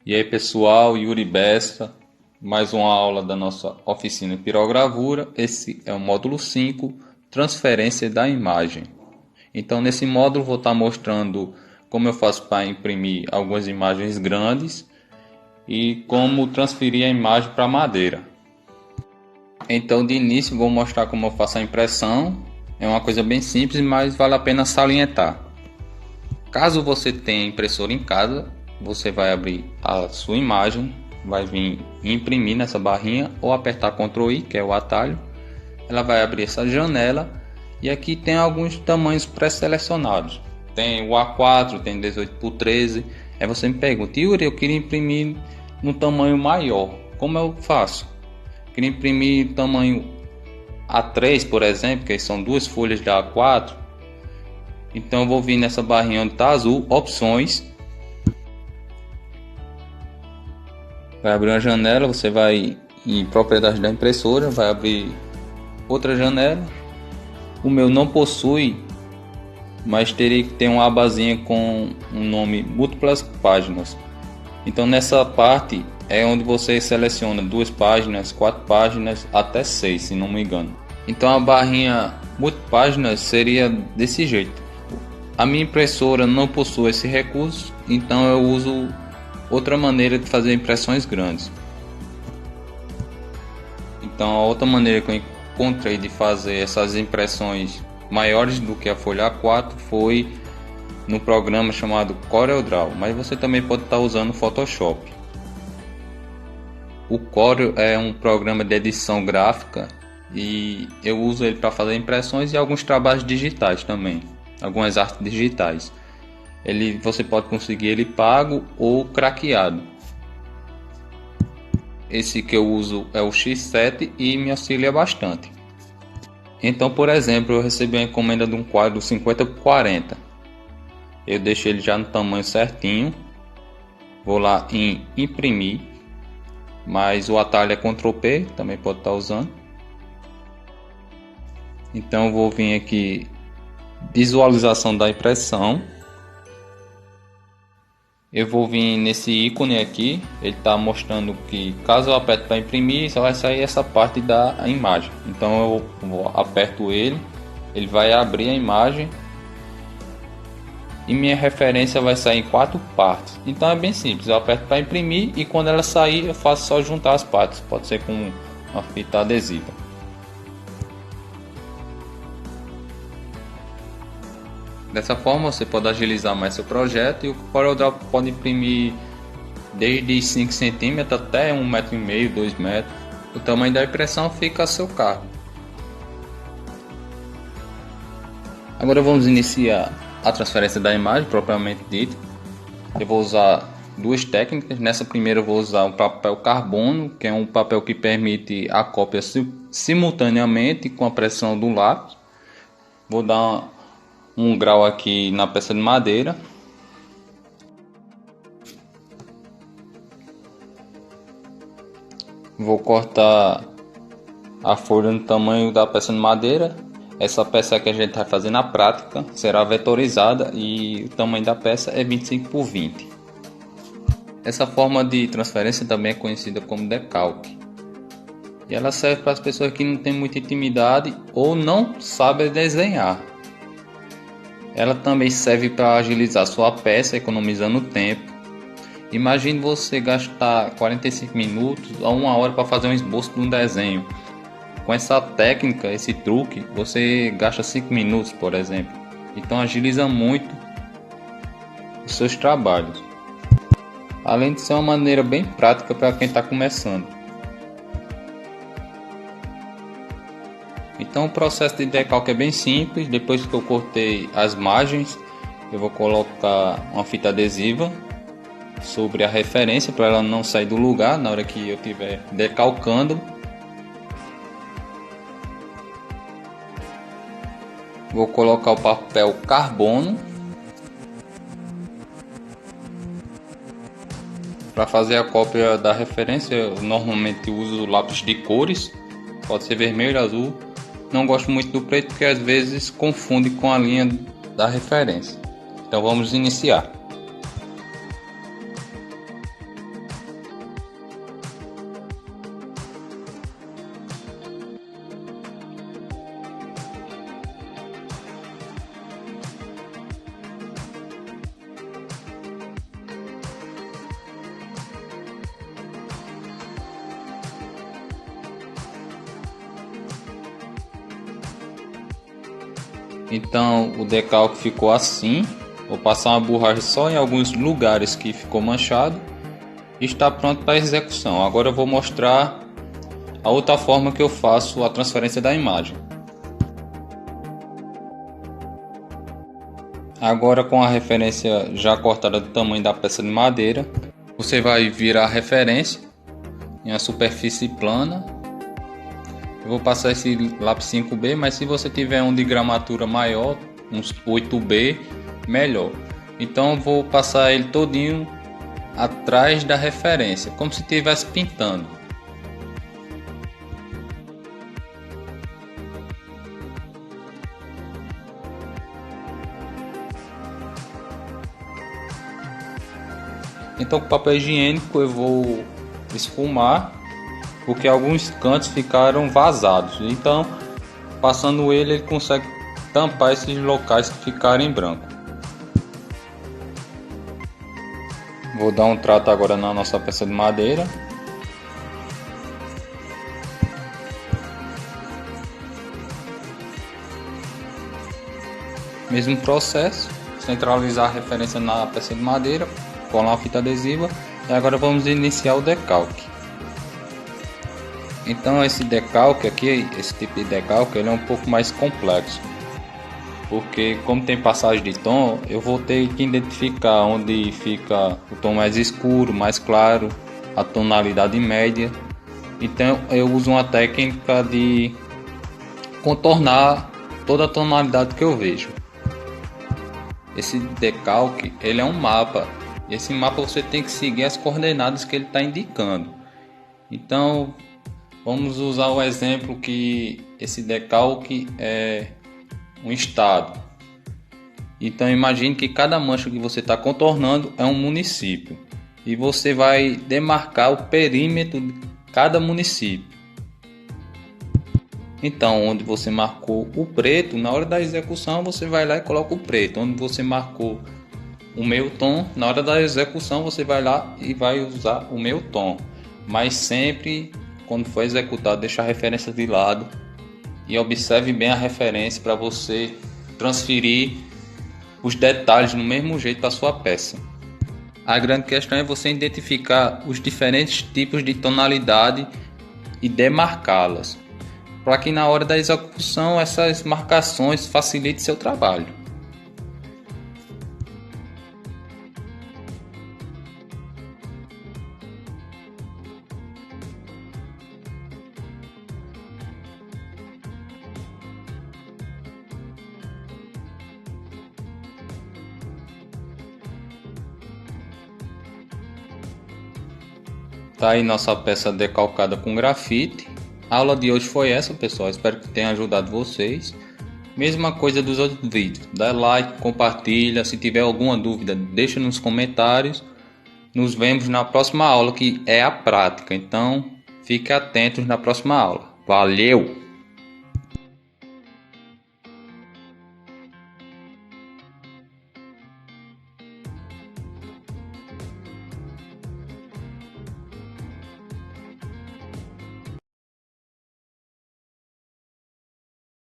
E aí pessoal, Yuri Bessa, mais uma aula da nossa oficina de pirogravura. Esse é o módulo 5, transferência da imagem. Então nesse módulo vou estar mostrando como eu faço para imprimir algumas imagens grandes e como transferir a imagem para madeira. Então de início vou mostrar como eu faço a impressão. É uma coisa bem simples, mas vale a pena salientar. Caso você tenha impressora em casa, você vai abrir a sua imagem, vai vir imprimir nessa barrinha ou apertar Ctrl I, que é o atalho. Ela vai abrir essa janela e aqui tem alguns tamanhos pré-selecionados. Tem o A4, tem 18x13. Aí você me pergunta: Yuri, eu queria imprimir no tamanho maior, como eu faço? Eu queria imprimir tamanho A3, por exemplo, que são duas folhas de A4. Então eu vou vir nessa barrinha onde está azul, opções. Vai abrir uma janela, você vai em propriedades da impressora, vai abrir outra janela. O meu não possui, mas teria que ter uma abazinha com um nome múltiplas páginas. Então nessa parte é onde você seleciona 2 páginas, 4 páginas, até 6, se não me engano. Então a barrinha multipáginas seria desse jeito. A minha impressora não possui esse recurso, então eu uso outra maneira de fazer impressões grandes. Então a outra maneira que eu encontrei de fazer essas impressões maiores do que a folha A4 foi no programa chamado CorelDRAW, mas você também pode estar usando o Photoshop. O Corel é um programa de edição gráfica e eu uso ele para fazer impressões e alguns trabalhos digitais também, algumas artes digitais. Você pode conseguir ele pago ou craqueado. Esse que eu uso é o X7 e me auxilia bastante. Então, por exemplo, eu recebi a encomenda de um quadro 50x40. Eu deixo ele já no tamanho certinho. Vou lá em imprimir, mas o atalho é Ctrl P, também pode estar usando. Então eu vou vir aqui, visualização da impressão. Eu vou vir nesse ícone aqui, ele está mostrando que caso eu aperte para imprimir, só vai sair essa parte da imagem. Então eu aperto ele vai abrir a imagem e minha referência vai sair em 4 partes. Então é bem simples, eu aperto para imprimir e quando ela sair eu faço só juntar as partes, pode ser com uma fita adesiva. Dessa forma você pode agilizar mais seu projeto e o CorelDRAW pode imprimir desde 5 cm até 1,5 m, 2 metros. O tamanho da impressão fica a seu cargo. Agora vamos iniciar a transferência da imagem propriamente dita. Eu vou usar duas técnicas. Nessa primeira eu vou usar um papel carbono, que é um papel que permite a cópia simultaneamente com a pressão do lápis. Vou dar um grau aqui na peça de madeira. Vou cortar a folha no tamanho da peça de madeira. Essa peça que a gente vai fazer na prática será vetorizada e o tamanho da peça é 25x20. Essa forma de transferência também é conhecida como decalque. E ela serve para as pessoas que não têm muita intimidade ou não sabem desenhar. Ela também serve para agilizar sua peça, economizando tempo. Imagine você gastar 45 minutos a 1 hora para fazer um esboço de um desenho. Com essa técnica, esse truque, você gasta 5 minutos, por exemplo. Então agiliza muito os seus trabalhos. Além de ser uma maneira bem prática para quem está começando. Então o processo de decalque é bem simples. Depois que eu cortei as margens, eu vou colocar uma fita adesiva sobre a referência para ela não sair do lugar na hora que eu estiver decalcando. Vou colocar o papel carbono. Para fazer a cópia da referência, eu normalmente uso lápis de cores. Pode ser vermelho, azul. Não gosto muito do preto porque às vezes confunde com a linha da referência. Então vamos iniciar. Então o decalque ficou assim. Vou passar uma borracha só em alguns lugares que ficou manchado. E está pronto para execução. Agora eu vou mostrar a outra forma que eu faço a transferência da imagem. Agora, com a referência já cortada do tamanho da peça de madeira, você vai virar a referência em uma superfície plana. Eu vou passar esse lápis 5B, mas se você tiver um de gramatura maior, uns 8B, melhor. Então eu vou passar ele todinho atrás da referência, como se estivesse pintando. Então com papel higiênico eu vou esfumar, porque alguns cantos ficaram vazados. Então passando ele consegue tampar esses locais que ficaram em branco. Vou dar um trato agora na nossa peça de madeira. Mesmo processo, centralizar a referência na peça de madeira, colar uma fita adesiva e agora vamos iniciar o decalque. Então esse decalque aqui, esse tipo de decalque, ele é um pouco mais complexo, porque como tem passagem de tom, eu vou ter que identificar onde fica o tom mais escuro, mais claro, a tonalidade média. Então eu uso uma técnica de contornar toda a tonalidade que eu vejo. Esse decalque, ele é um mapa. E esse mapa você tem que seguir as coordenadas que ele está indicando. Então vamos usar o exemplo que esse decalque é um estado. Então imagine que cada mancha que você está contornando é um município. E você vai demarcar o perímetro de cada município. Então onde você marcou o preto, na hora da execução você vai lá e coloca o preto. Onde você marcou o meio tom, na hora da execução você vai lá e vai usar o meio tom. Mas sempre quando for executado, deixa a referência de lado e observe bem a referência para você transferir os detalhes no mesmo jeito para sua peça. A grande questão é você identificar os diferentes tipos de tonalidade e demarcá-las, para que na hora da execução essas marcações facilitem seu trabalho. Tá aí nossa peça decalcada com grafite. A aula de hoje foi essa, pessoal. Espero que tenha ajudado vocês. Mesma coisa dos outros vídeos. Dá like, compartilha. Se tiver alguma dúvida, deixa nos comentários. Nos vemos na próxima aula, que é a prática. Então, fique atentos na próxima aula. Valeu!